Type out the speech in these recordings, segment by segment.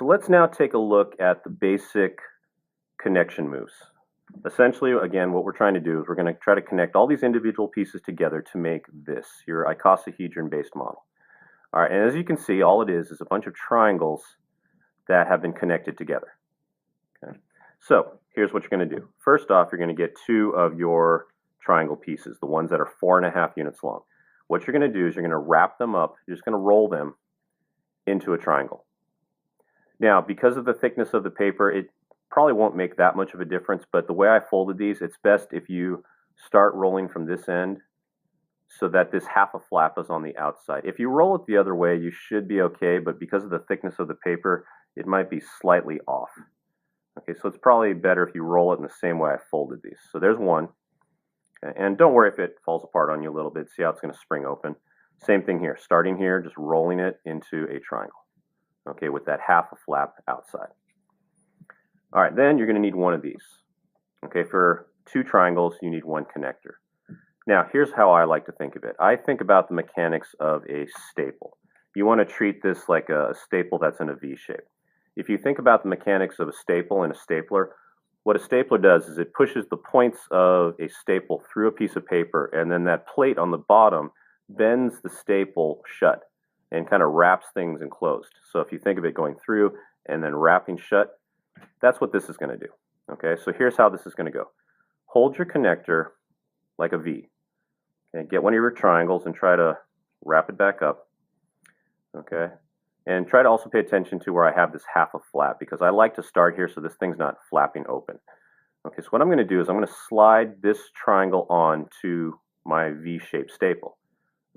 So let's now take a look at the basic connection moves. Essentially, again, what we're trying to do is we're going to try to connect all these individual pieces together to make this, your icosahedron-based model. All right, and as you can see, all it is a bunch of triangles that have been connected together. Okay. So here's what you're going to do. First off, you're going to get two of your triangle pieces, the ones that are 4.5 units long. What you're going to do is you're going to wrap them up, you're just going to roll them into a triangle. Now, because of the thickness of the paper, it probably won't make that much of a difference, but the way I folded these, it's best if you start rolling from this end so that this half a flap is on the outside. If you roll it the other way, you should be okay, but because of the thickness of the paper, it might be slightly off. Okay, so it's probably better if you roll it in the same way I folded these. So there's one. Okay, and don't worry if it falls apart on you a little bit. See how it's going to spring open. Same thing here. Starting here, just rolling it into a triangle. Okay, with that half a flap outside. All right, then you're going to need one of these. Okay, for two triangles, you need one connector. Now, here's how I like to think of it. I think about the mechanics of a staple. You want to treat this like a staple that's in a V shape. If you think about the mechanics of a staple and a stapler, what a stapler does is it pushes the points of a staple through a piece of paper, and then that plate on the bottom bends the staple shut and kind of wraps things enclosed. So if you think of it going through and then wrapping shut, that's what this is going to do. Okay, so here's how this is going to go. Hold your connector like a V. Okay, get one of your triangles and try to wrap it back up. Okay, and try to also pay attention to where I have this half a flap, because I like to start here so this thing's not flapping open. Okay, so what I'm going to do is I'm going to slide this triangle on to my V-shaped staple.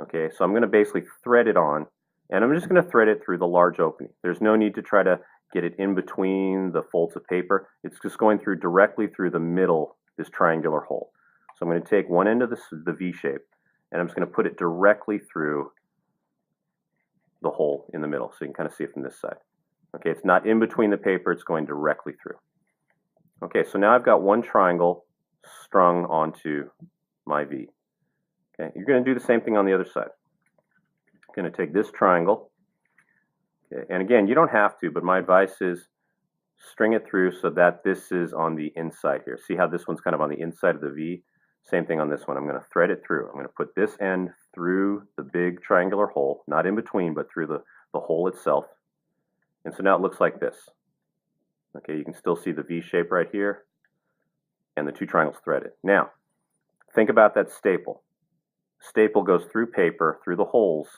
Okay, so I'm going to basically thread it on, and I'm just going to thread it through the large opening. There's no need to try to get it in between the folds of paper. It's just going through directly through the middle, this triangular hole. So I'm going to take one end of the V shape, and I'm just going to put it directly through the hole in the middle, so you can kind of see it from this side. Okay, it's not in between the paper, it's going directly through. Okay, so now I've got one triangle strung onto my V. Okay, you're going to do the same thing on the other side. I'm going to take this triangle, okay, and again, you don't have to, but my advice is string it through so that this is on the inside here. See how this one's kind of on the inside of the V? Same thing on this one. I'm going to thread it through. I'm going to put this end through the big triangular hole, not in between, but through the hole itself. And so now it looks like this. Okay, you can still see the V shape right here, and the two triangles threaded. Now, think about that staple. Staple goes through paper, through the holes,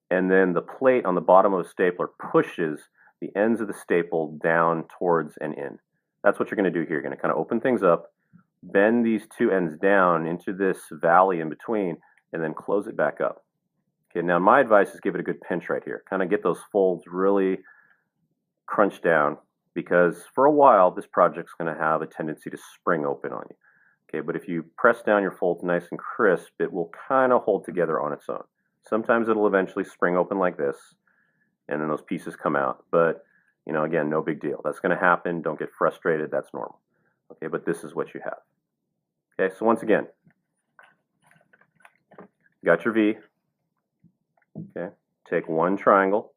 and then the plate on the bottom of a stapler pushes the ends of the staple down towards and in. That's what you're going to do here. You're going to kind of open things up, bend these two ends down into this valley in between, and then close it back up. Okay, now my advice is give it a good pinch right here. Kind of get those folds really crunched down, because for a while this project's going to have a tendency to spring open on you. Okay, but if you press down your folds nice and crisp, it will kind of hold together on its own. Sometimes it'll eventually spring open like this, and then those pieces come out. But, you know, again, no big deal. That's going to happen. Don't get frustrated. That's normal. Okay, but this is what you have. Okay, so once again, got your V. Okay, take one triangle,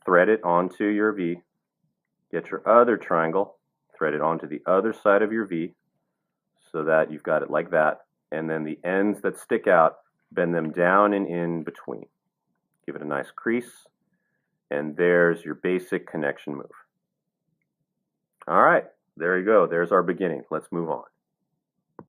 thread it onto your V. Get your other triangle, thread it onto the other side of your V so that you've got it like that. And then the ends that stick out, bend them down and in between. Give it a nice crease, and there's your basic connection move. All right, there you go. There's our beginning. Let's move on.